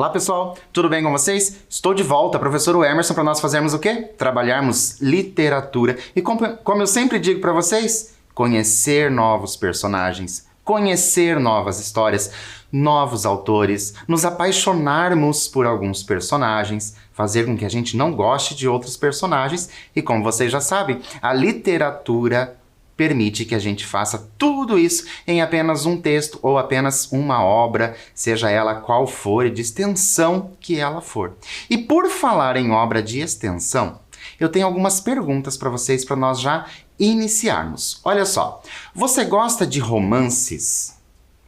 Olá pessoal, tudo bem com vocês? Estou de volta, professor Emerson, para nós fazermos o quê? Trabalharmos literatura. E como eu sempre digo para vocês, conhecer novos personagens, conhecer novas histórias, novos autores, nos apaixonarmos por alguns personagens, fazer com que a gente não goste de outros personagens. E como vocês já sabem, a literatura permite que a gente faça tudo isso em apenas um texto ou apenas uma obra, seja ela qual for e de extensão que ela for. E por falar em obra de extensão, eu tenho algumas perguntas para vocês para nós já iniciarmos. Olha só, você gosta de romances?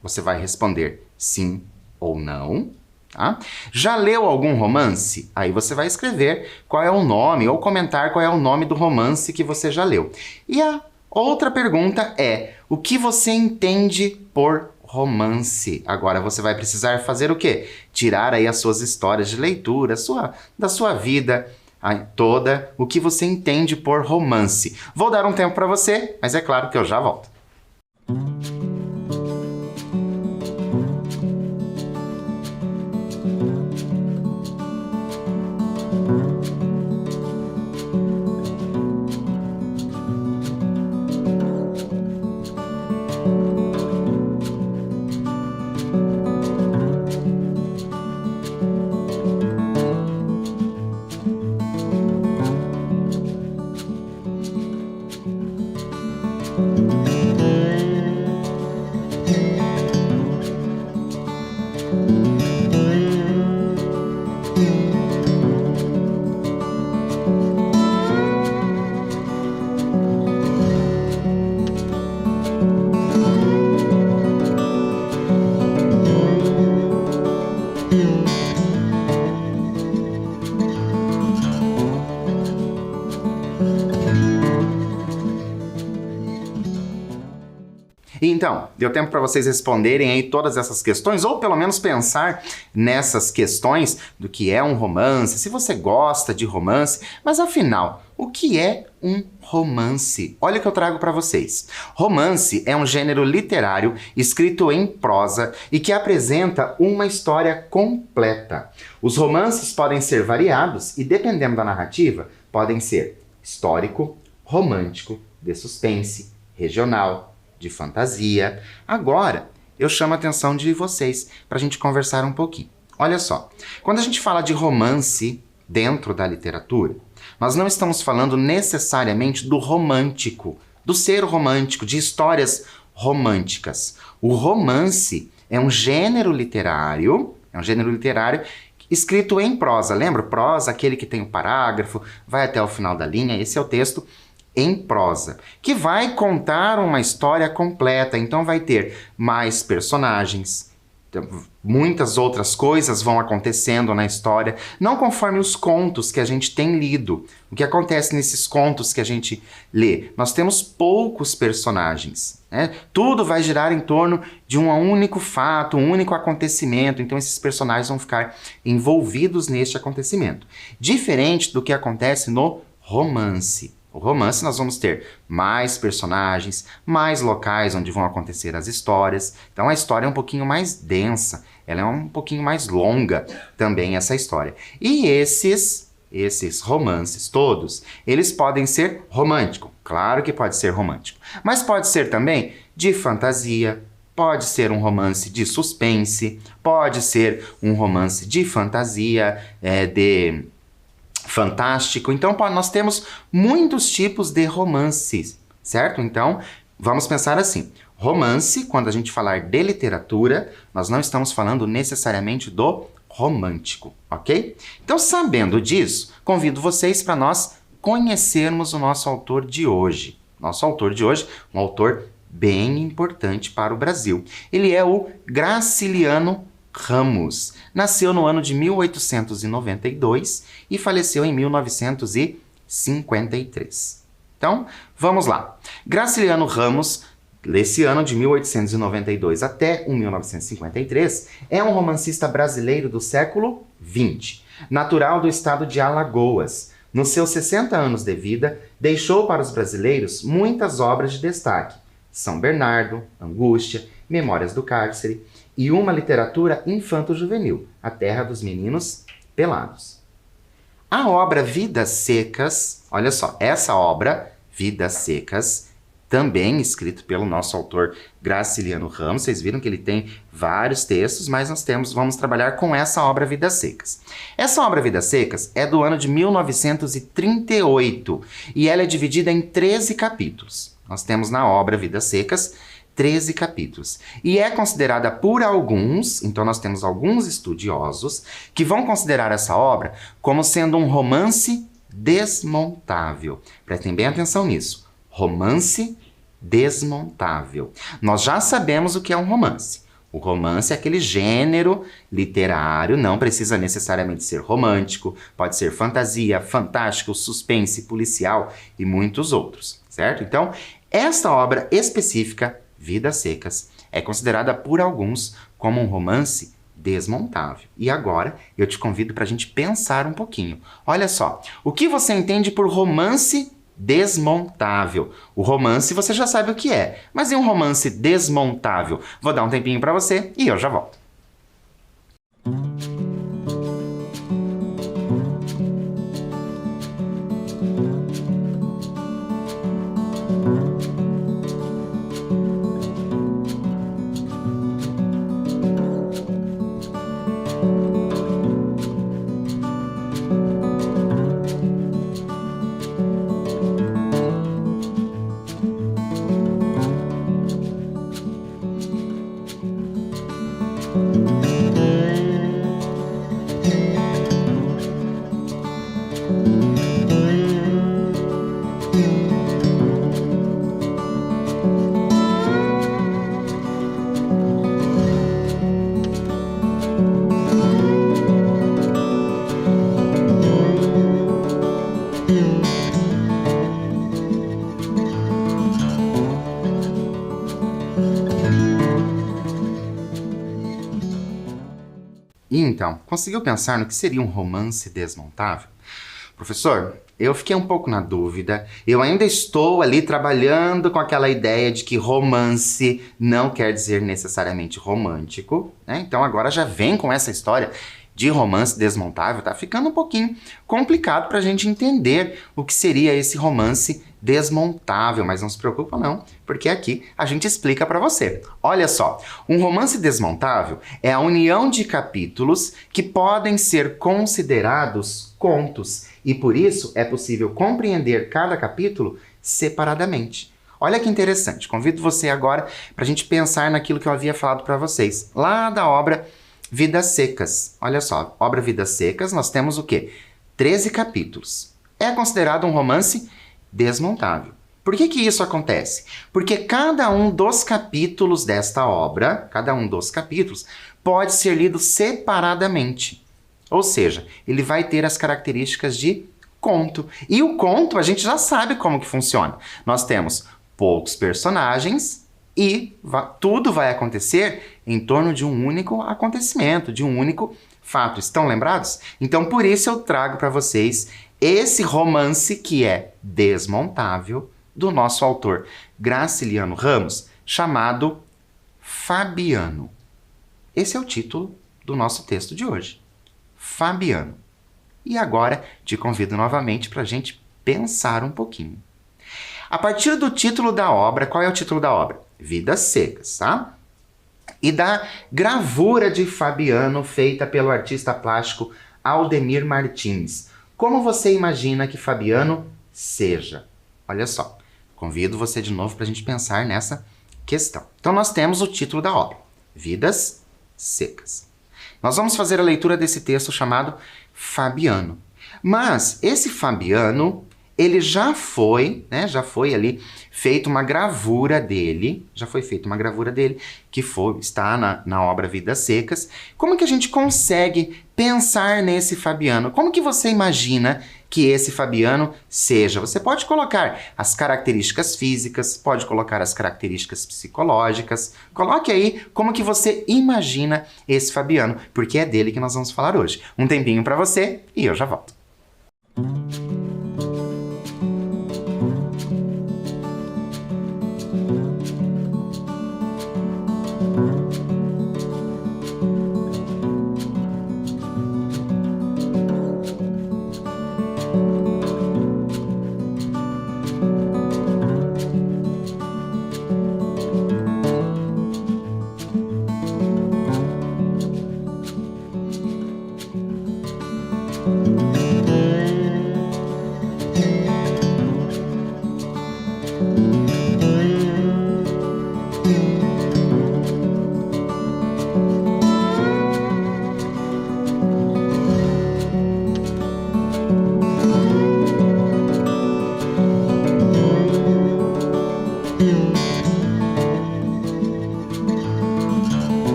Você vai responder sim ou não. Tá? Já leu algum romance? Aí você vai escrever qual é o nome ou comentar qual é o nome do romance que você já leu. E a outra pergunta é, o que você entende por romance? Agora você vai precisar fazer o quê? Tirar aí as suas histórias de leitura, da sua vida toda, o que você entende por romance. Vou dar um tempo para você, mas é claro que eu já volto. Então, deu tempo para vocês responderem aí todas essas questões, ou pelo menos pensar nessas questões do que é um romance, se você gosta de romance, mas afinal, o que é um romance? Olha o que eu trago para vocês. Romance é um gênero literário escrito em prosa e que apresenta uma história completa. Os romances podem ser variados e, dependendo da narrativa, podem ser histórico, romântico, de suspense, regional, de fantasia. Agora, eu chamo a atenção de vocês para a gente conversar um pouquinho. Olha só, quando a gente fala de romance dentro da literatura, nós não estamos falando necessariamente do romântico, do ser romântico, de histórias românticas. O romance é um gênero literário escrito em prosa. Lembra? Prosa, aquele que tem um parágrafo, vai até o final da linha, esse é o texto em prosa, que vai contar uma história completa, então vai ter mais personagens, muitas outras coisas vão acontecendo na história, não conforme os contos que a gente tem lido. O que acontece nesses contos que a gente lê? Nós temos poucos personagens, né? Tudo vai girar em torno de um único fato, um único acontecimento, então esses personagens vão ficar envolvidos neste acontecimento. Diferente do que acontece no romance. O romance nós vamos ter mais personagens, mais locais onde vão acontecer as histórias. Então a história é um pouquinho mais densa, ela é um pouquinho mais longa também essa história. E esses romances todos, eles podem ser românticos. Claro que pode ser romântico. Mas pode ser também de fantasia, pode ser um romance de suspense, pode ser um romance de fantasia, de fantástico. Então, nós temos muitos tipos de romances, certo? Então, vamos pensar assim. Romance, quando a gente falar de literatura, nós não estamos falando necessariamente do romântico, ok? Então, sabendo disso, convido vocês para nós conhecermos o nosso autor de hoje. Nosso autor de hoje, um autor bem importante para o Brasil. Ele é o Graciliano Ramos. Nasceu no ano de 1892 e faleceu em 1953. Então, vamos lá. Graciliano Ramos, desse ano de 1892 até 1953, é um romancista brasileiro do século XX, natural do estado de Alagoas. Nos seus 60 anos de vida, deixou para os brasileiros muitas obras de destaque. São Bernardo, Angústia, Memórias do Cárcere, e uma literatura infanto-juvenil, A Terra dos Meninos Pelados. A obra Vidas Secas, olha só, essa obra, Vidas Secas, também escrito pelo nosso autor Graciliano Ramos. Vocês viram que ele tem vários textos, mas vamos trabalhar com essa obra Vidas Secas. Essa obra Vidas Secas é do ano de 1938 e ela é dividida em 13 capítulos. Nós temos na obra Vidas Secas 13 capítulos. E é considerada por alguns, então nós temos alguns estudiosos, que vão considerar essa obra como sendo um romance desmontável. Prestem bem atenção nisso. Romance desmontável. Nós já sabemos o que é um romance. O romance é aquele gênero literário, não precisa necessariamente ser romântico, pode ser fantasia, fantástico, suspense, policial e muitos outros, certo? Então, esta obra específica, Vidas Secas, é considerada por alguns como um romance desmontável. E agora eu te convido para a gente pensar um pouquinho. Olha só, o que você entende por romance desmontável? O romance você já sabe o que é, mas e um romance desmontável? Vou dar um tempinho para você e eu já volto. E então, conseguiu pensar no que seria um romance desmontável? Professor, eu fiquei um pouco na dúvida. Eu ainda estou ali trabalhando com aquela ideia de que romance não quer dizer necessariamente romântico, né? Então agora já vem com essa história de romance desmontável. Tá ficando um pouquinho complicado para a gente entender o que seria esse romance desmontável, mas não se preocupa não, porque aqui a gente explica para você. Olha só, um romance desmontável é a união de capítulos que podem ser considerados contos e por isso é possível compreender cada capítulo separadamente. Olha que interessante, convido você agora para a gente pensar naquilo que eu havia falado para vocês, lá da obra Vidas Secas. Olha só, obra Vidas Secas, nós temos o quê? 13 capítulos. É considerado um romance desmontável. Por que isso acontece? Porque cada um dos capítulos desta obra, cada um dos capítulos, pode ser lido separadamente. Ou seja, ele vai ter as características de conto. E o conto, a gente já sabe como que funciona. Nós temos poucos personagens e tudo vai acontecer em torno de um único acontecimento, de um único fato. Estão lembrados? Então, por isso eu trago para vocês esse romance que é desmontável do nosso autor Graciliano Ramos, chamado Fabiano. Esse é o título do nosso texto de hoje. Fabiano. E agora te convido novamente para a gente pensar um pouquinho. A partir do título da obra, qual é o título da obra? Vidas Secas, tá? E da gravura de Fabiano feita pelo artista plástico Aldemir Martins. Como você imagina que Fabiano seja? Olha só, convido você de novo para a gente pensar nessa questão. Então nós temos o título da obra, Vidas Secas. Nós vamos fazer a leitura desse texto chamado Fabiano. Mas esse Fabiano, ele já foi ali feita uma gravura dele, que está na obra Vidas Secas. Como que a gente consegue pensar nesse Fabiano? Como que você imagina que esse Fabiano seja? Você pode colocar as características físicas, pode colocar as características psicológicas. Coloque aí como que você imagina esse Fabiano, porque é dele que nós vamos falar hoje. Um tempinho para você e eu já volto.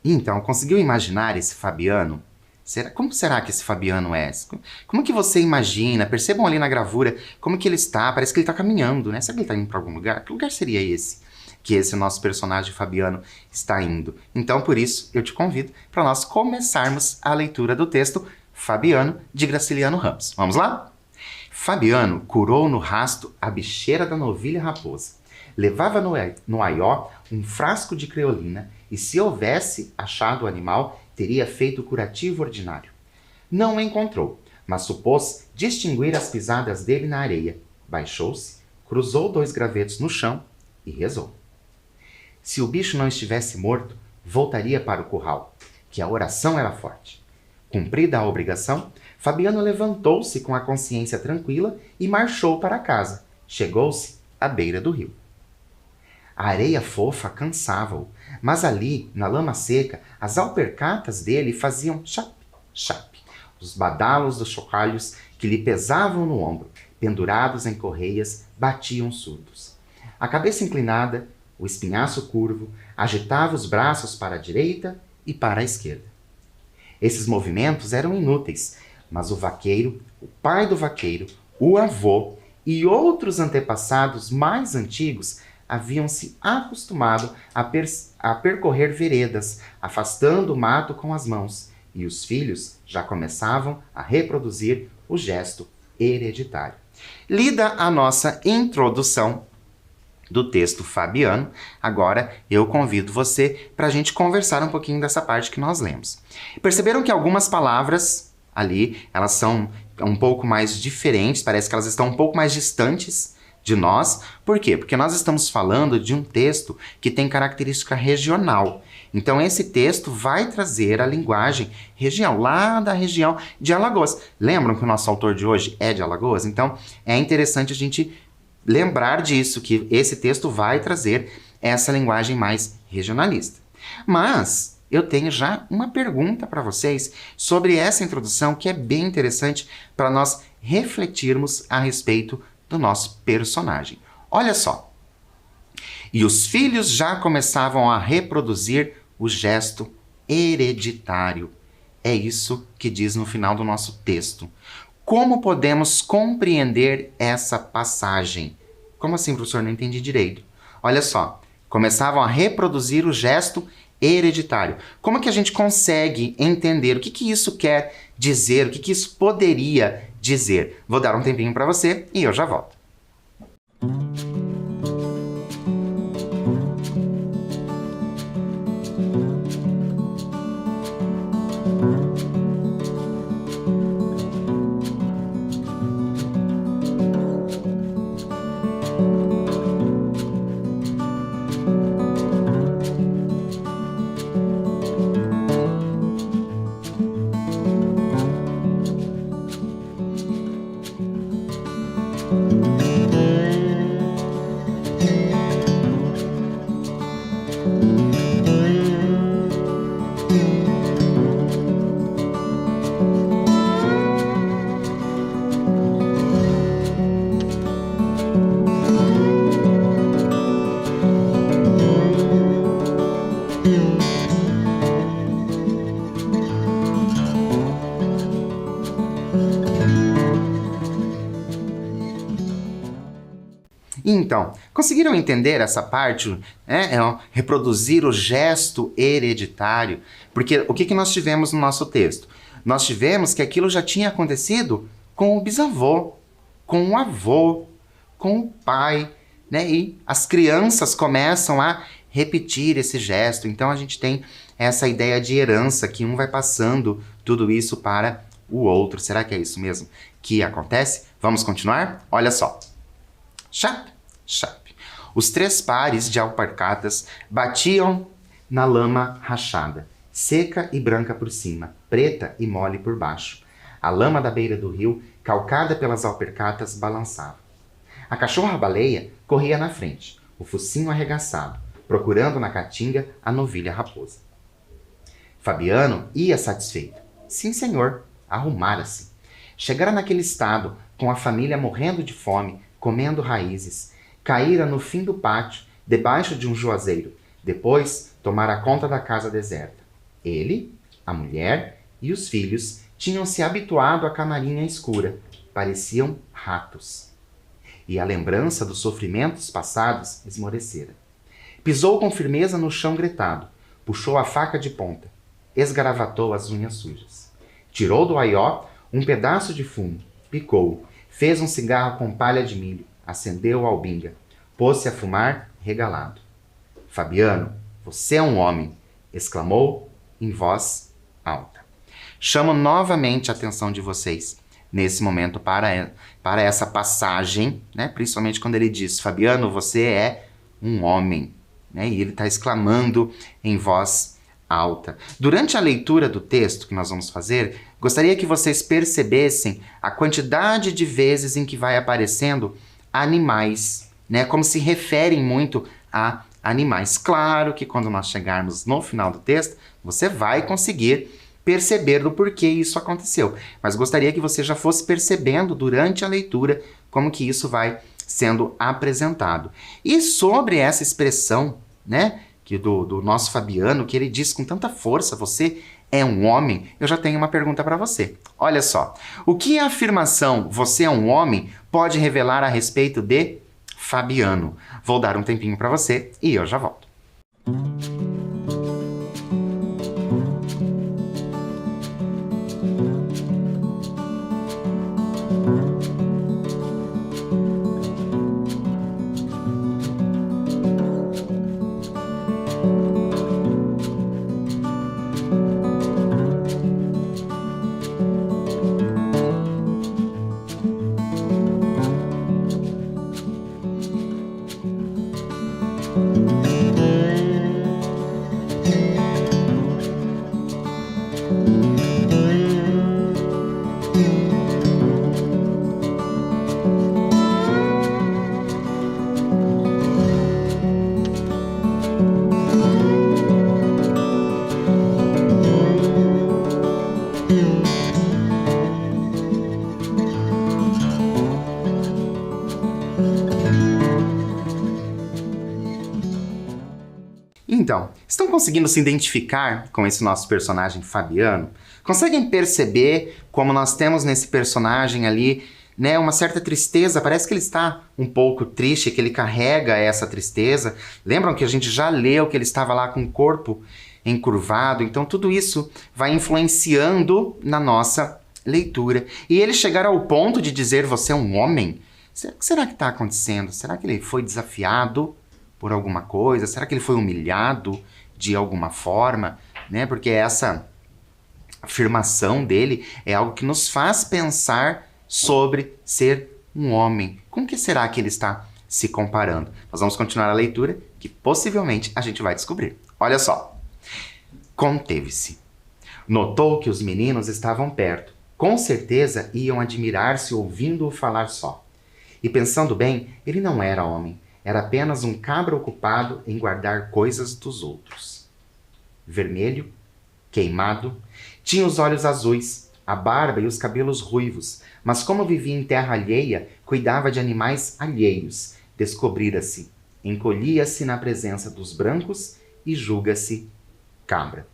Então, conseguiu imaginar esse Fabiano? Como será que esse Fabiano é? Como que você imagina? Percebam ali na gravura como que ele está. Parece que ele está caminhando, né? Será que ele está indo para algum lugar? Que lugar seria esse? Que esse nosso personagem Fabiano está indo. Então, por isso, eu te convido para nós começarmos a leitura do texto Fabiano, de Graciliano Ramos. Vamos lá? Fabiano curou no rasto a bicheira da novilha raposa. Levava no aió um frasco de creolina e, se houvesse achado o animal, teria feito o curativo ordinário. Não o encontrou, mas supôs distinguir as pisadas dele na areia. Baixou-se, cruzou 2 gravetos no chão e rezou. Se o bicho não estivesse morto, voltaria para o curral, que a oração era forte. Cumprida a obrigação, Fabiano levantou-se com a consciência tranquila e marchou para casa. Chegou-se à beira do rio. A areia fofa cansava-o, mas ali, na lama seca, as alpercatas dele faziam chap, chap. Os badalos dos chocalhos que lhe pesavam no ombro, pendurados em correias, batiam surdos. A cabeça inclinada, o espinhaço curvo, agitava os braços para a direita e para a esquerda. Esses movimentos eram inúteis, mas o vaqueiro, o pai do vaqueiro, o avô e outros antepassados mais antigos haviam se acostumado a percorrer veredas, afastando o mato com as mãos, e os filhos já começavam a reproduzir o gesto hereditário. Lida a nossa introdução do texto Fabiano, agora eu convido você para a gente conversar um pouquinho dessa parte que nós lemos. Perceberam que algumas palavras ali, elas são um pouco mais diferentes, parece que elas estão um pouco mais distantes de nós. Por quê? Porque nós estamos falando de um texto que tem característica regional. Então, esse texto vai trazer a linguagem regional, lá da região de Alagoas. Lembram que o nosso autor de hoje é de Alagoas? Então, é interessante a gente lembrar disso, que esse texto vai trazer essa linguagem mais regionalista. Mas eu tenho já uma pergunta para vocês sobre essa introdução, que é bem interessante para nós refletirmos a respeito do nosso personagem. Olha só. E os filhos já começavam a reproduzir o gesto hereditário. É isso que diz no final do nosso texto. Como podemos compreender essa passagem? Como assim, professor? Não entendi direito. Olha só. Começavam a reproduzir o gesto hereditário. Como que a gente consegue entender o que isso quer dizer? O que isso poderia dizer? Vou dar um tempinho para você e eu já volto. Então, conseguiram entender essa parte? Reproduzir o gesto hereditário. Porque o que nós tivemos no nosso texto? Nós tivemos que aquilo já tinha acontecido com o bisavô, com o avô, com o pai, né? E as crianças começam a repetir esse gesto. Então, a gente tem essa ideia de herança, que um vai passando tudo isso para o outro. Será que é isso mesmo que acontece? Vamos continuar? Olha só. Chap, chap. Os 3 pares de alpargatas batiam na lama rachada, seca e branca por cima, preta e mole por baixo. A lama da beira do rio, calcada pelas alpercatas, balançava. A cachorra-baleia corria na frente, o focinho arregaçado, procurando na caatinga a novilha raposa. Fabiano ia satisfeito. Sim, senhor, arrumara-se. Chegara naquele estado, com a família morrendo de fome, comendo raízes. Caíra no fim do pátio, debaixo de um juazeiro. Depois, tomara conta da casa deserta. Ele, a mulher e os filhos tinham se habituado à camarinha escura. Pareciam ratos. E a lembrança dos sofrimentos passados esmorecera. Pisou com firmeza no chão gretado. Puxou a faca de ponta. Esgaravatou as unhas sujas. Tirou do aió um pedaço de fumo. Picou. Fez um cigarro com palha de milho. Acendeu a albinga. Pôs-se a fumar, regalado. Fabiano, você é um homem, exclamou em voz alta. Chamo novamente a atenção de vocês, nesse momento, para essa passagem, né? Principalmente quando ele diz, Fabiano, você é um homem. Né? E ele está exclamando em voz alta. Durante a leitura do texto que nós vamos fazer, gostaria que vocês percebessem a quantidade de vezes em que vai aparecendo animais, né? Como se referem muito a animais. Claro que quando nós chegarmos no final do texto, você vai conseguir perceber do porquê isso aconteceu. Mas gostaria que você já fosse percebendo durante a leitura como que isso vai sendo apresentado. E sobre essa expressão, né, que do nosso Fabiano, que ele diz com tanta força, você é um homem, eu já tenho uma pergunta para você. Olha só, o que a afirmação você é um homem pode revelar a respeito de Fabiano? Vou dar um tempinho para você e eu já volto. Então, estão conseguindo se identificar com esse nosso personagem Fabiano? Conseguem perceber como nós temos nesse personagem ali, né, uma certa tristeza? Parece que ele está um pouco triste, que ele carrega essa tristeza. Lembram que a gente já leu que ele estava lá com o corpo encurvado? Então tudo isso vai influenciando na nossa leitura. E ele chegar ao ponto de dizer você é um homem? O que será que está acontecendo? Será que ele foi desafiado por alguma coisa? Será que ele foi humilhado de alguma forma? Né? Porque essa afirmação dele é algo que nos faz pensar sobre ser um homem. Com que será que ele está se comparando? Nós vamos continuar a leitura, que possivelmente a gente vai descobrir. Olha só. Conteve-se. Notou que os meninos estavam perto. Com certeza iam admirar-se ouvindo-o falar só. E pensando bem, ele não era homem. Era apenas um cabra ocupado em guardar coisas dos outros. Vermelho, queimado, tinha os olhos azuis, a barba e os cabelos ruivos, mas como vivia em terra alheia, cuidava de animais alheios. Descobrira-se, encolhia-se na presença dos brancos e julga-se cabra.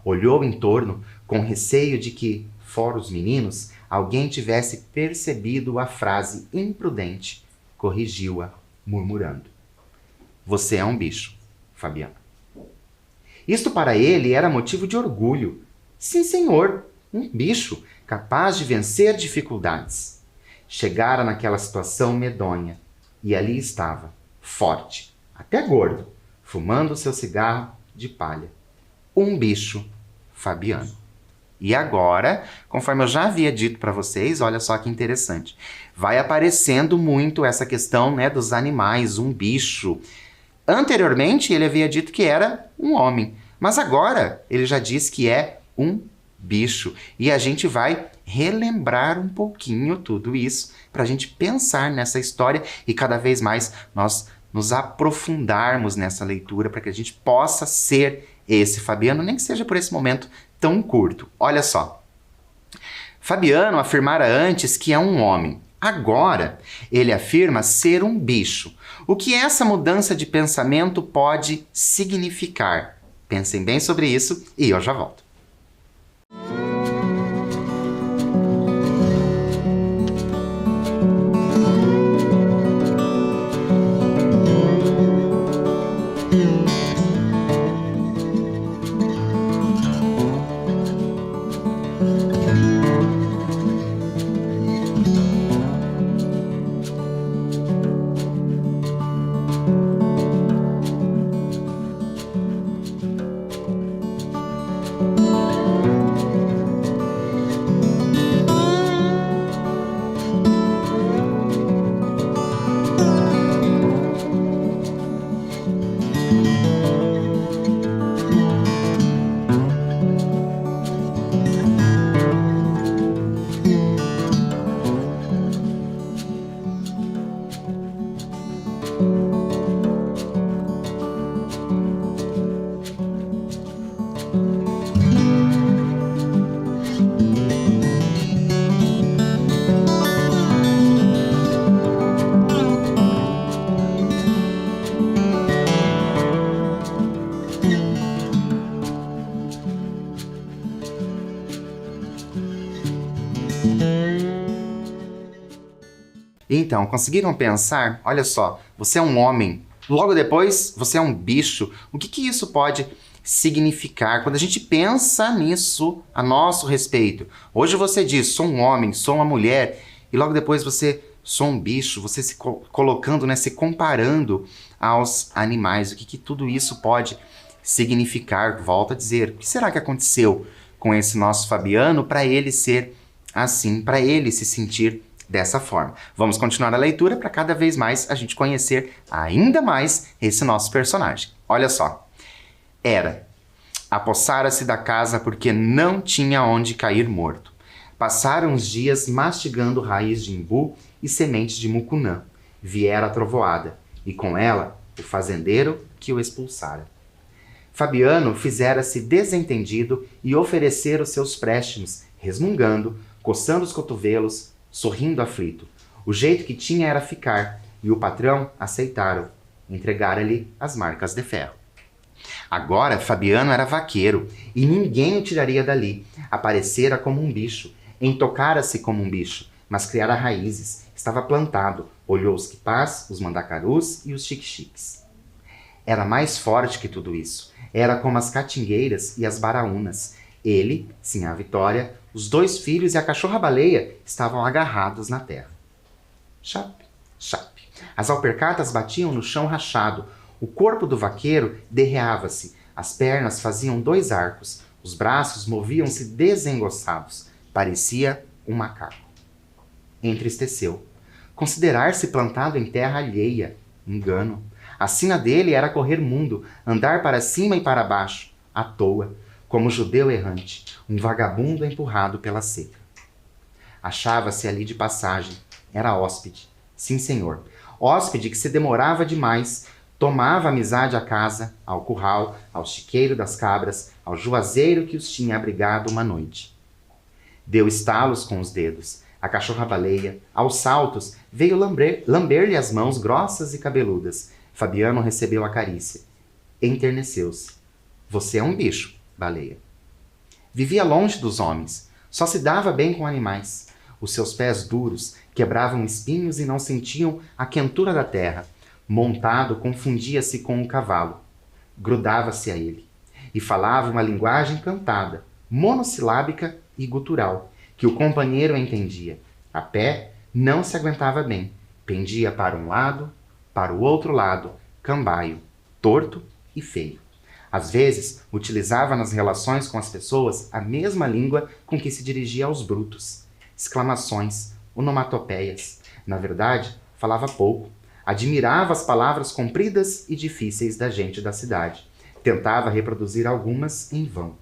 Olhou em torno com receio de que, fora os meninos, alguém tivesse percebido a frase imprudente. Corrigiu-a, murmurando. Você é um bicho, Fabiano. Isto para ele era motivo de orgulho. Sim, senhor, um bicho capaz de vencer dificuldades. Chegara naquela situação medonha e ali estava, forte, até gordo, fumando seu cigarro de palha. Um bicho, Fabiano. E agora, conforme eu já havia dito para vocês, olha só que interessante. Vai aparecendo muito essa questão, né, dos animais, um bicho. Anteriormente, ele havia dito que era um homem, mas agora ele já diz que é um bicho. E a gente vai relembrar um pouquinho tudo isso para a gente pensar nessa história e cada vez mais nós nos aprofundarmos nessa leitura para que a gente possa ser esse Fabiano, nem que seja por esse momento tão curto. Olha só. Fabiano afirmara antes que é um homem. Agora, ele afirma ser um bicho. O que essa mudança de pensamento pode significar? Pensem bem sobre isso e eu já volto. Então, conseguiram pensar? Olha só, você é um homem, logo depois você é um bicho. O que isso pode significar quando a gente pensa nisso a nosso respeito? Hoje você diz, sou um homem, sou uma mulher, e logo depois você, sou um bicho, você se colocando, né, se comparando aos animais. O que tudo isso pode significar? Volto a dizer, o que será que aconteceu com esse nosso Fabiano para ele ser assim, para ele se sentir dessa forma? Vamos continuar a leitura para cada vez mais a gente conhecer ainda mais esse nosso personagem. Olha só. Apossara-se da casa porque não tinha onde cair morto. Passaram os dias mastigando raiz de imbu e sementes de mucunã. Viera a trovoada, e com ela o fazendeiro que o expulsara. Fabiano fizera-se desentendido e oferecera os seus préstimos, resmungando, coçando os cotovelos, sorrindo aflito. O jeito que tinha era ficar, e o patrão aceitaram. Entregara-lhe as marcas de ferro. Agora Fabiano era vaqueiro, e ninguém o tiraria dali. Aparecera como um bicho, entocara-se como um bicho, mas criara raízes. Estava plantado, olhou os quipás, os mandacarus e os xique-xiques. Era mais forte que tudo isso. Era como as catingueiras e as baraúnas. Ele, Sinhá Vitória, os 2 filhos e a cachorra-baleia estavam agarrados na terra. Chape, chape. As alpercatas batiam no chão rachado. O corpo do vaqueiro derreava-se. As pernas faziam 2 arcos. Os braços moviam-se desengonçados. Parecia um macaco. Entristeceu. Considerar-se plantado em terra alheia. Engano. A sina dele era correr mundo, andar para cima e para baixo, à toa, como judeu errante, um vagabundo empurrado pela seca. Achava-se ali de passagem. Era hóspede. Sim, senhor. Hóspede que se demorava demais, tomava amizade à casa, ao curral, ao chiqueiro das cabras, ao juazeiro que os tinha abrigado uma noite. Deu estalos com os dedos. A cachorra-baleia, aos saltos, veio lamber-lhe as mãos grossas e cabeludas. Fabiano recebeu a carícia. Enterneceu-se. Você é um bicho, baleia. Vivia longe dos homens. Só se dava bem com animais. Os seus pés duros quebravam espinhos e não sentiam a quentura da terra. Montado, confundia-se com um cavalo. Grudava-se a ele. E falava uma linguagem cantada, monossilábica e gutural, que o companheiro entendia. A pé, não se aguentava bem. Pendia para um lado, para o outro lado, cambaio, torto e feio. Às vezes, utilizava nas relações com as pessoas a mesma língua com que se dirigia aos brutos. Exclamações, onomatopeias. Na verdade, falava pouco. Admirava as palavras compridas e difíceis da gente da cidade. Tentava reproduzir algumas em vão,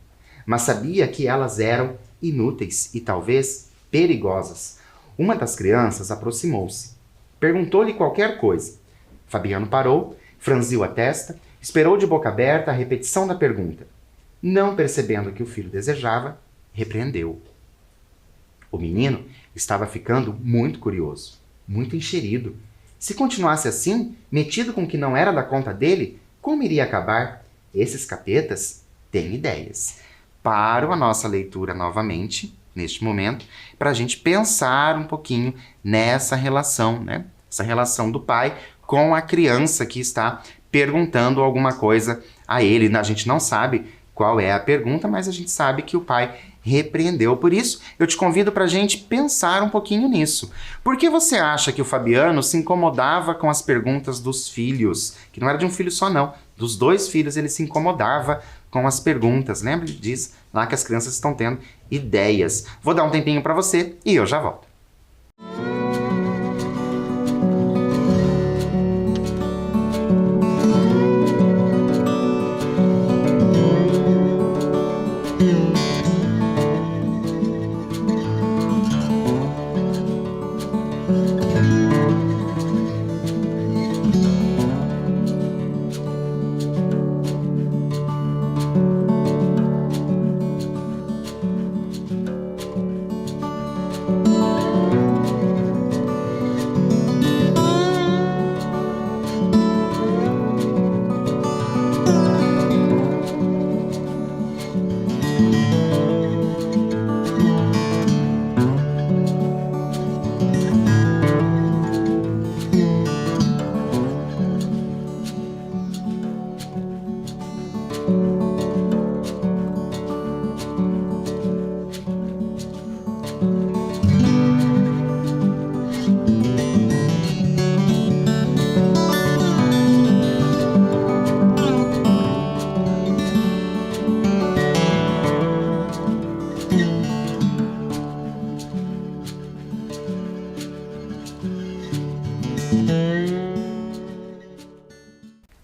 mas sabia que elas eram inúteis e talvez perigosas. Uma das crianças aproximou-se. Perguntou-lhe qualquer coisa. Fabiano parou, franziu a testa, esperou de boca aberta a repetição da pergunta. Não percebendo o que o filho desejava, repreendeu. O menino estava ficando muito curioso, muito encherido. Se continuasse assim, metido com o que não era da conta dele, como iria acabar? Esses capetas têm ideias. Paro a nossa leitura novamente, neste momento, para a gente pensar um pouquinho nessa relação, né? Essa relação do pai com a criança que está perguntando alguma coisa a ele. A gente não sabe qual é a pergunta, mas a gente sabe que o pai repreendeu. Por isso, eu te convido para a gente pensar um pouquinho nisso. Por que você acha que o Fabiano se incomodava com as perguntas dos filhos? Que não era de um filho só, não. Dos 2 filhos, ele se incomodava com as perguntas. Lembra? Ele diz lá que as crianças estão tendo ideias. Vou dar um tempinho para você e eu já volto.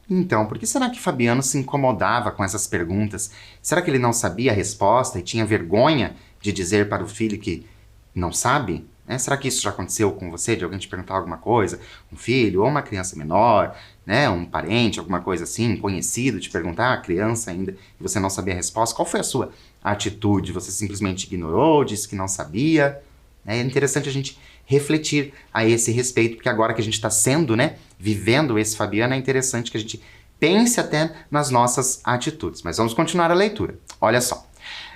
Então, por que será que Fabiano se incomodava com essas perguntas? Será que ele não sabia a resposta e tinha vergonha de dizer para o filho que não sabe? Será que isso já aconteceu com você, de alguém te perguntar alguma coisa? Um filho ou uma criança menor, né? Um parente, alguma coisa assim, um conhecido te perguntar, a criança ainda, e você não sabia a resposta? Qual foi a sua atitude? Você simplesmente ignorou, disse que não sabia? É interessante a gente refletir a esse respeito, porque agora que a gente está sendo, né, vivendo esse Fabiano, é interessante que a gente pense até nas nossas atitudes. Mas vamos continuar a leitura. Olha só.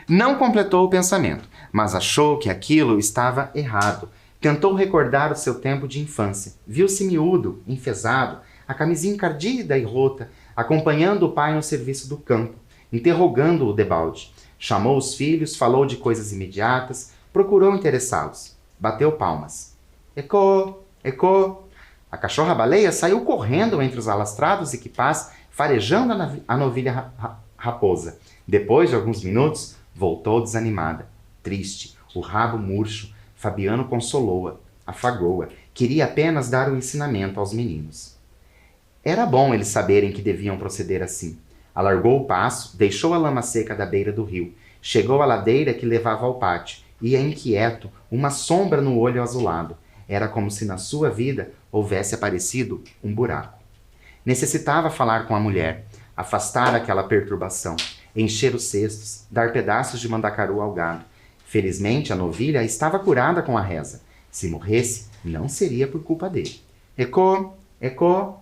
Não completou o pensamento, mas achou que aquilo estava errado. Tentou recordar o seu tempo de infância. Viu-se miúdo, enfesado, a camisinha encardida e rota, acompanhando o pai no serviço do campo, interrogando-o debalde. Chamou os filhos, falou de coisas imediatas, procurou interessá-los. Bateu palmas. Ecô, ecô. A cachorra-baleia saiu correndo entre os alastrados equipás, farejando a novilha raposa. Depois de alguns minutos, voltou desanimada, triste, o rabo murcho. Fabiano consolou-a, afagou-a. Queria apenas dar o ensinamento aos meninos. Era bom eles saberem que deviam proceder assim. Alargou o passo, deixou a lama seca da beira do rio, chegou à ladeira que levava ao pátio. Ia inquieto, uma sombra no olho azulado. Era como se na sua vida houvesse aparecido um buraco. Necessitava falar com a mulher, afastar aquela perturbação, encher os cestos, dar pedaços de mandacaru ao gado. Felizmente, a novilha estava curada com a reza. Se morresse, não seria por culpa dele. Ecô, ecô.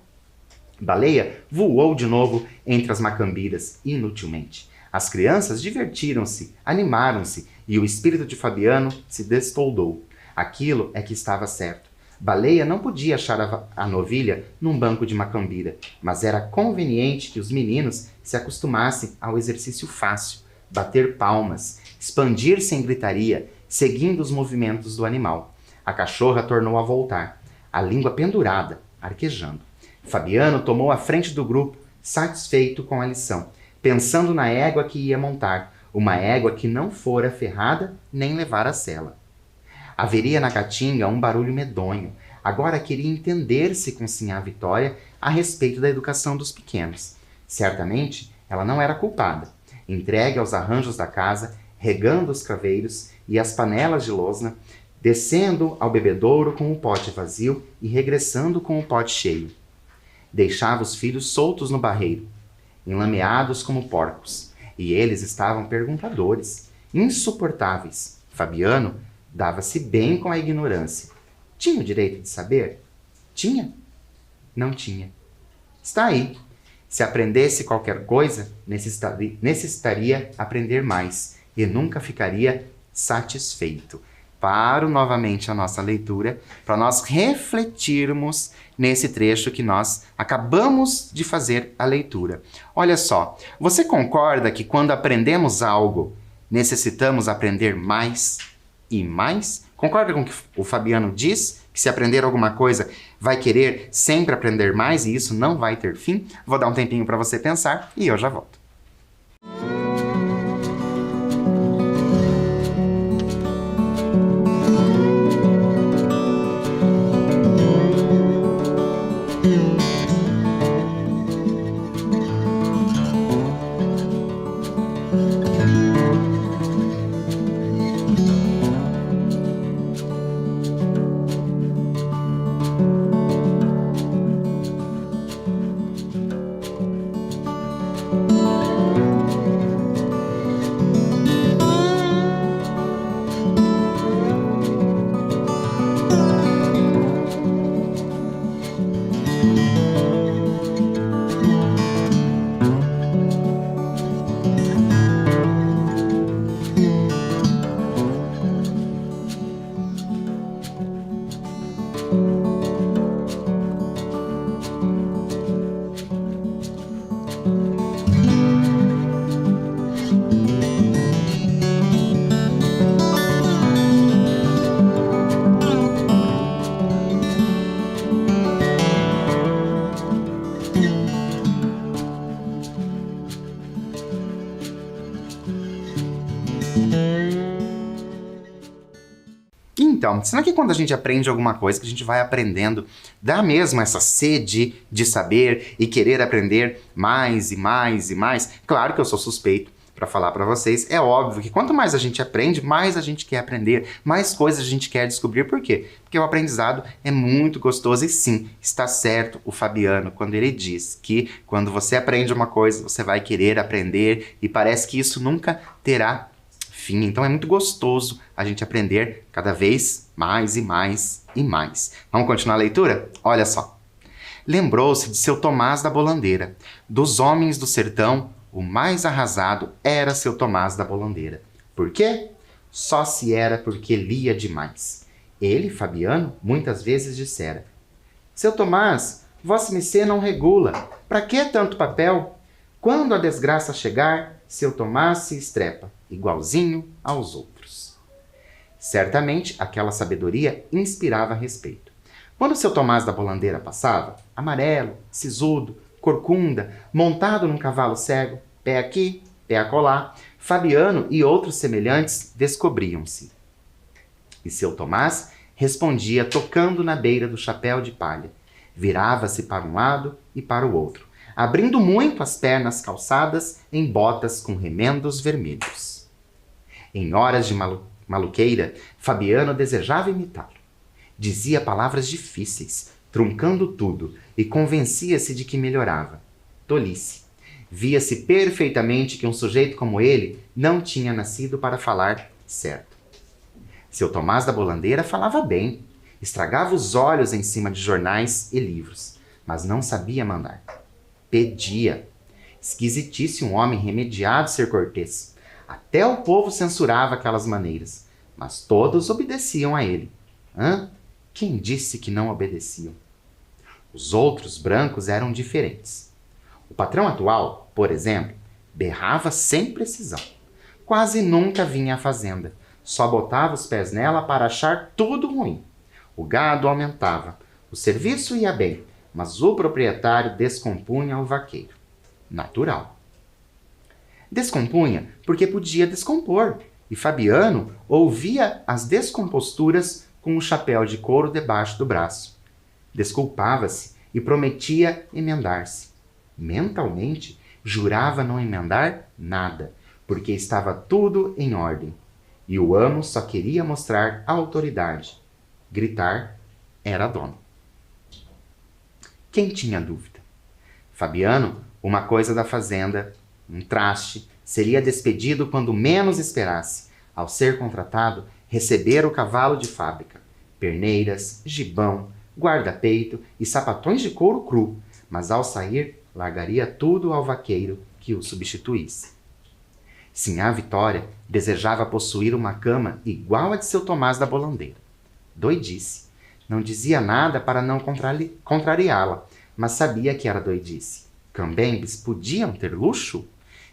Baleia voou de novo entre as macambiras, inutilmente. As crianças divertiram-se, animaram-se, e o espírito de Fabiano se destoldou. Aquilo é que estava certo. Baleia não podia achar a novilha num banco de macambira, mas era conveniente que os meninos se acostumassem ao exercício fácil, bater palmas, expandir-se em gritaria, seguindo os movimentos do animal. A cachorra tornou a voltar, a língua pendurada, arquejando. Fabiano tomou a frente do grupo, satisfeito com a lição, pensando na égua que ia montar, uma égua que não fora ferrada nem levara sela. Haveria na caatinga um barulho medonho. agora queria entender-se com sinhá Vitória a respeito da educação dos pequenos. Certamente, ela não era culpada. Entregue aos arranjos da casa, regando os craveiros e as panelas de losna, descendo ao bebedouro com o pote vazio e regressando com o pote cheio. Deixava os filhos soltos no barreiro, enlameados como porcos, e eles estavam perguntadores, insuportáveis. Fabiano dava-se bem com a ignorância. Tinha o direito de saber? Tinha? Não tinha. Está aí. Se aprendesse qualquer coisa, necessitaria aprender mais e nunca ficaria satisfeito. Paro novamente a nossa leitura para nós refletirmos nesse trecho que nós acabamos de fazer a leitura. Olha só, você concorda que quando aprendemos algo, necessitamos aprender mais e mais? Concorda com o que o Fabiano diz? Que se aprender alguma coisa, vai querer sempre aprender mais e isso não vai ter fim? Vou dar um tempinho para você pensar e eu já volto. Então, será que quando a gente aprende alguma coisa, que a gente vai aprendendo, dá mesmo essa sede de saber e querer aprender mais e mais e mais? Claro que eu sou suspeito para falar para vocês. É óbvio que quanto mais a gente aprende, mais a gente quer aprender, mais coisas a gente quer descobrir. Por quê? Porque o aprendizado é muito gostoso e sim, está certo o Fabiano quando ele diz que quando você aprende uma coisa, você vai querer aprender e parece que isso nunca terá fim. Então é muito gostoso a gente aprender cada vez mais e mais e mais. Vamos continuar a leitura? Olha só. Lembrou-se de seu Tomás da Bolandeira. Dos homens do sertão, o mais arrasado era seu Tomás da Bolandeira. Por quê? Só se era porque lia demais. Ele, Fabiano, muitas vezes dissera: Seu Tomás, vossa-missê não regula. Pra que tanto papel? Quando a desgraça chegar, seu Tomás se estrepa, igualzinho aos outros. Certamente, aquela sabedoria inspirava respeito. Quando seu Tomás da Bolandeira passava, amarelo, sisudo, corcunda, montado num cavalo cego, pé aqui, pé acolá, Fabiano e outros semelhantes descobriam-se. E seu Tomás respondia tocando na beira do chapéu de palha. Virava-se para um lado e para o outro, abrindo muito as pernas calçadas em botas com remendos vermelhos. Em horas de maluqueira, Fabiano desejava imitá-lo. Dizia palavras difíceis, truncando tudo, e convencia-se de que melhorava. Tolice. Via-se perfeitamente que um sujeito como ele não tinha nascido para falar certo. Seu Tomás da Bolandeira falava bem, estragava os olhos em cima de jornais e livros, mas não sabia mandar. Pedia. Esquisitice um homem remediado ser cortês. Até o povo censurava aquelas maneiras, mas todos obedeciam a ele. Hã? Quem disse que não obedeciam? Os outros brancos eram diferentes. O patrão atual, por exemplo, berrava sem precisão. Quase nunca vinha à fazenda. Só botava os pés nela para achar tudo ruim. O gado aumentava. O serviço ia bem, mas o proprietário descompunha o vaqueiro. Natural. Descompunha porque podia descompor, e Fabiano ouvia as descomposturas com o chapéu de couro debaixo do braço. Desculpava-se e prometia emendar-se. Mentalmente, jurava não emendar nada, porque estava tudo em ordem. E o amo só queria mostrar autoridade. Gritar era dono. Quem tinha dúvida? Fabiano, uma coisa da fazenda, um traste, seria despedido quando menos esperasse. Ao ser contratado, recebera o cavalo de fábrica, perneiras, gibão, guarda-peito e sapatões de couro cru, mas ao sair, largaria tudo ao vaqueiro que o substituísse. Sinhá Vitória desejava possuir uma cama igual a de seu Tomás da Bolandeira. Doidice. Não dizia nada para não contrariá-la, mas sabia que era doidice. Cambembes podiam ter luxo?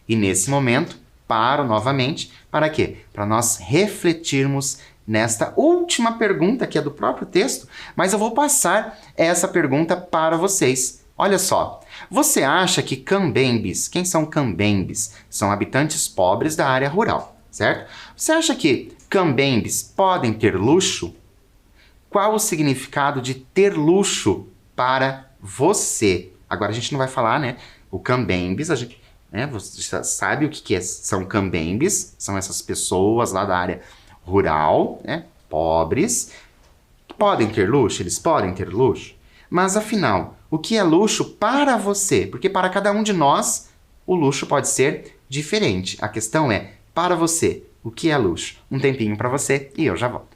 E nesse momento, paro novamente, para quê? Para nós refletirmos nesta última pergunta, que é do próprio texto, mas eu vou passar essa pergunta para vocês. Olha só, você acha que cambembes, quem são cambembes? São habitantes pobres da área rural, certo? Você acha que cambembes podem ter luxo? Qual o significado de ter luxo para você? Agora a gente não vai falar, né? O cambembes, a gente, né? Você já sabe o que são cambembes? São essas pessoas lá da área rural, né? Pobres. Podem ter luxo? Eles podem ter luxo? Mas afinal, o que é luxo para você? Porque para cada um de nós, o luxo pode ser diferente. A questão é, para você, o que é luxo? Um tempinho para você e eu já volto.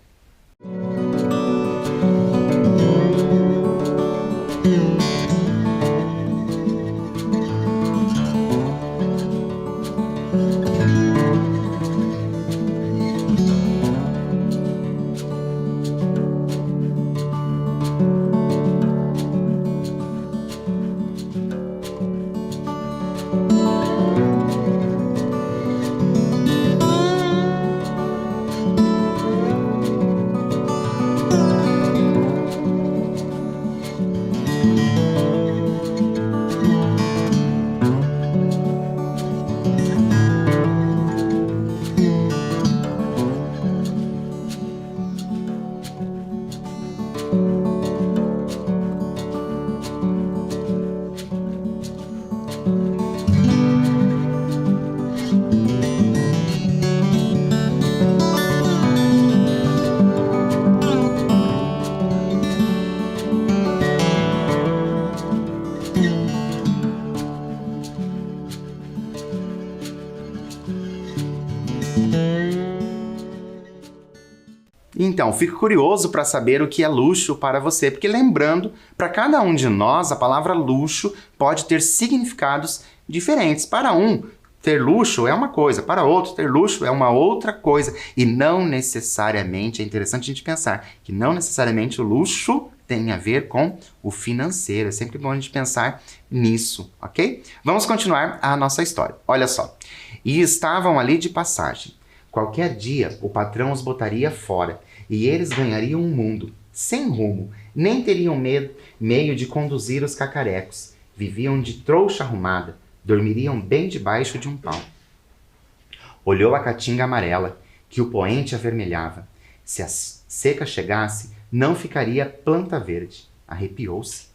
Então, fico curioso para saber o que é luxo para você, porque lembrando, para cada um de nós, a palavra luxo pode ter significados diferentes. Para um, ter luxo é uma coisa, para outro, ter luxo é uma outra coisa. E não necessariamente, é interessante a gente pensar, que não necessariamente o luxo tem a ver com o financeiro. É sempre bom a gente pensar nisso, ok? Vamos continuar a nossa história. Olha só. E estavam ali de passagem. Qualquer dia o patrão os botaria fora e eles ganhariam um mundo, sem rumo, nem teriam meio de conduzir os cacarecos. Viviam de trouxa arrumada, dormiriam bem debaixo de um pau. Olhou a caatinga amarela, que o poente avermelhava. Se a seca chegasse, não ficaria planta verde. Arrepiou-se.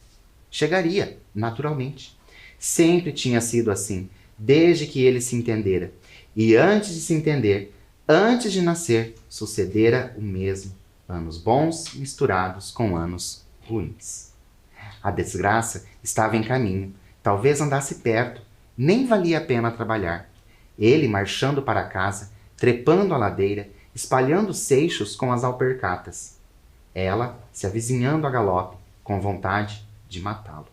Chegaria, naturalmente. Sempre tinha sido assim, desde que ele se entendera. E antes de se entender, antes de nascer, sucedera o mesmo, anos bons misturados com anos ruins. A desgraça estava em caminho, talvez andasse perto, nem valia a pena trabalhar. Ele marchando para casa, trepando a ladeira, espalhando seixos com as alpercatas. Ela se avizinhando a galope, com vontade de matá-lo.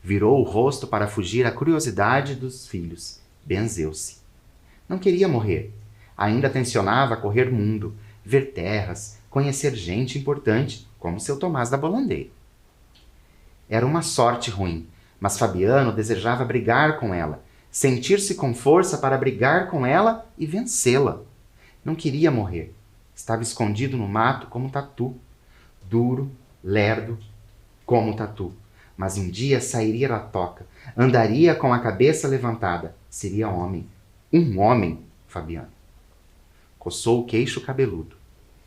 Virou o rosto para fugir à curiosidade dos filhos. Benzeu-se. Não queria morrer. Ainda tencionava correr mundo, ver terras, conhecer gente importante, como seu Tomás da Bolandeira. Era uma sorte ruim, mas Fabiano desejava brigar com ela, sentir-se com força para brigar com ela e vencê-la. Não queria morrer. Estava escondido no mato como tatu, duro, lerdo, como tatu. Mas um dia sairia da toca, andaria com a cabeça levantada. Seria homem. Um homem, Fabiano. Coçou o queixo cabeludo.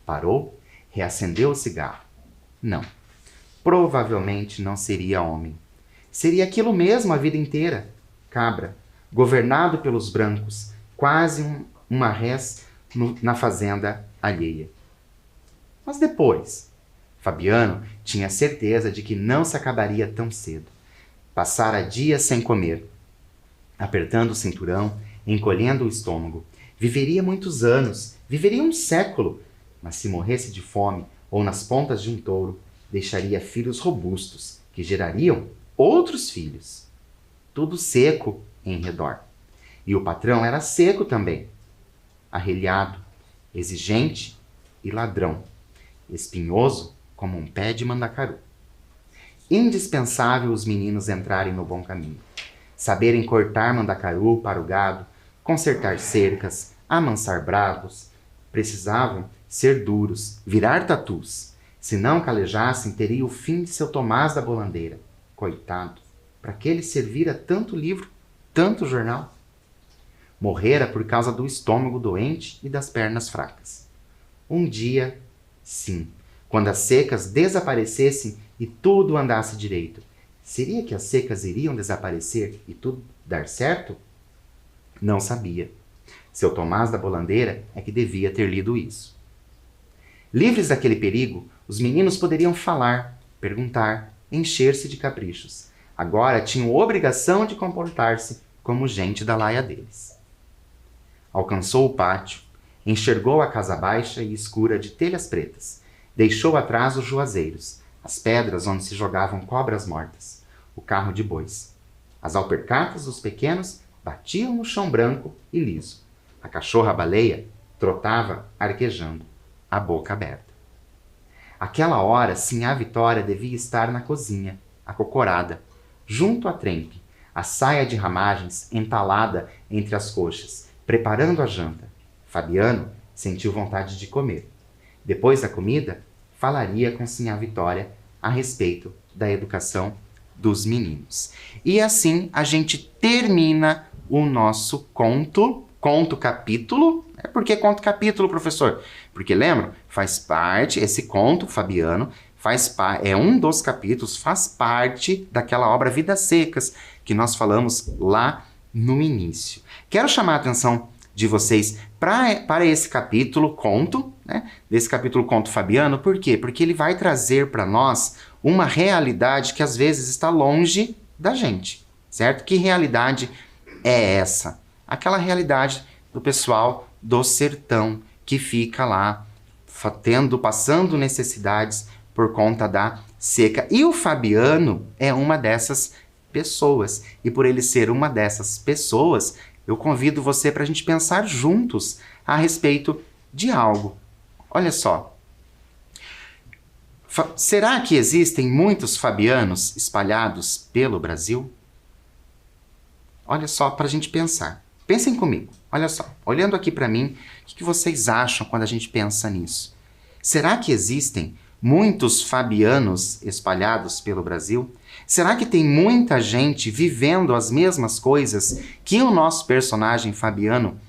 Parou, reacendeu o cigarro. Não. provavelmente não seria homem. Seria aquilo mesmo a vida inteira, cabra, governado pelos brancos, quase uma res na fazenda alheia. Mas depois, Fabiano tinha certeza de que não se acabaria tão cedo. Passara dias sem comer, apertando o cinturão, encolhendo o estômago. Viveria muitos anos, viveria um século, mas se morresse de fome ou nas pontas de um touro, deixaria filhos robustos, que gerariam outros filhos. Tudo seco em redor. E o patrão era seco também, arrelhado, exigente e ladrão, espinhoso como um pé de mandacaru. Indispensável os meninos entrarem no bom caminho, saberem cortar mandacaru para o gado, consertar cercas, amansar bravos. Precisavam ser duros, virar tatus. Se não calejassem, teria o fim de seu Tomás da Bolandeira. Coitado, para que ele servira tanto livro, tanto jornal? Morrera por causa do estômago doente e das pernas fracas. Um dia, sim, quando as secas desaparecessem e tudo andasse direito, seria que as secas iriam desaparecer e tudo dar certo? Não sabia. Seu Tomás da Bolandeira é que devia ter lido isso. Livres daquele perigo, os meninos poderiam falar, perguntar, encher-se de caprichos. Agora tinham obrigação de comportar-se como gente da laia deles. Alcançou o pátio, enxergou a casa baixa e escura de telhas pretas. Deixou atrás os juazeiros, as pedras onde se jogavam cobras mortas, o carro de bois. As alpercatas dos pequenos batiam no chão branco e liso. A cachorra-baleia trotava arquejando, a boca aberta. Aquela hora, sinhá Vitória devia estar na cozinha, acocorada, junto à trempe, a saia de ramagens entalada entre as coxas, preparando a janta. Fabiano sentiu vontade de comer. Depois da comida, falaria com sinhá Vitória a respeito da educação dos meninos. E assim a gente termina o nosso conto-capítulo. Por que conto-capítulo, professor? Porque, lembra, faz parte, esse conto, Fabiano, é um dos capítulos, faz parte daquela obra Vidas Secas, que nós falamos lá no início. Quero chamar a atenção de vocês para esse capítulo conto, né? Desse capítulo conto Fabiano. Por quê? Porque ele vai trazer para nós uma realidade que às vezes está longe da gente, certo? Que realidade é essa? Aquela realidade do pessoal do sertão que fica lá passando necessidades por conta da seca. E o Fabiano é uma dessas pessoas. E por ele ser uma dessas pessoas, eu convido você para a gente pensar juntos a respeito de algo. Olha só. Será que existem muitos Fabianos espalhados pelo Brasil? Olha só, para a gente pensar. Pensem comigo. Olha só. Olhando aqui para mim, o que vocês acham quando a gente pensa nisso? Será que existem muitos Fabianos espalhados pelo Brasil? Será que tem muita gente vivendo as mesmas coisas que o nosso personagem Fabiano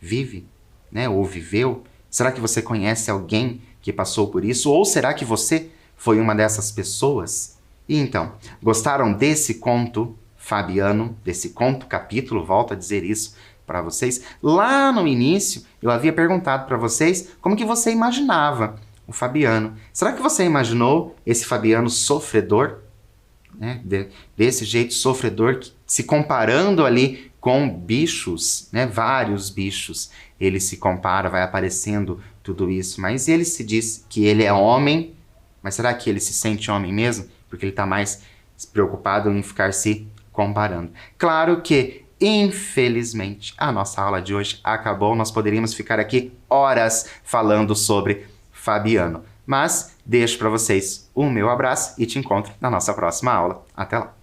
vive, né? Ou viveu? Será que você conhece alguém que passou por isso? Ou será que você foi uma dessas pessoas? E então, gostaram desse conto Fabiano, desse conto capítulo? Volto a dizer isso para vocês. Lá no início, eu havia perguntado para vocês como que você imaginava o Fabiano. Será que você imaginou esse Fabiano sofredor? Né? Desse jeito sofredor, se comparando ali com bichos, né? Vários bichos. Ele se compara, vai aparecendo tudo isso. Mas ele se diz que ele é homem. Mas será que ele se sente homem mesmo? Porque ele está mais preocupado em ficar se comparando. Claro que, infelizmente, a nossa aula de hoje acabou. Nós poderíamos ficar aqui horas falando sobre Fabiano. Mas deixo para vocês o meu abraço e te encontro na nossa próxima aula. Até lá!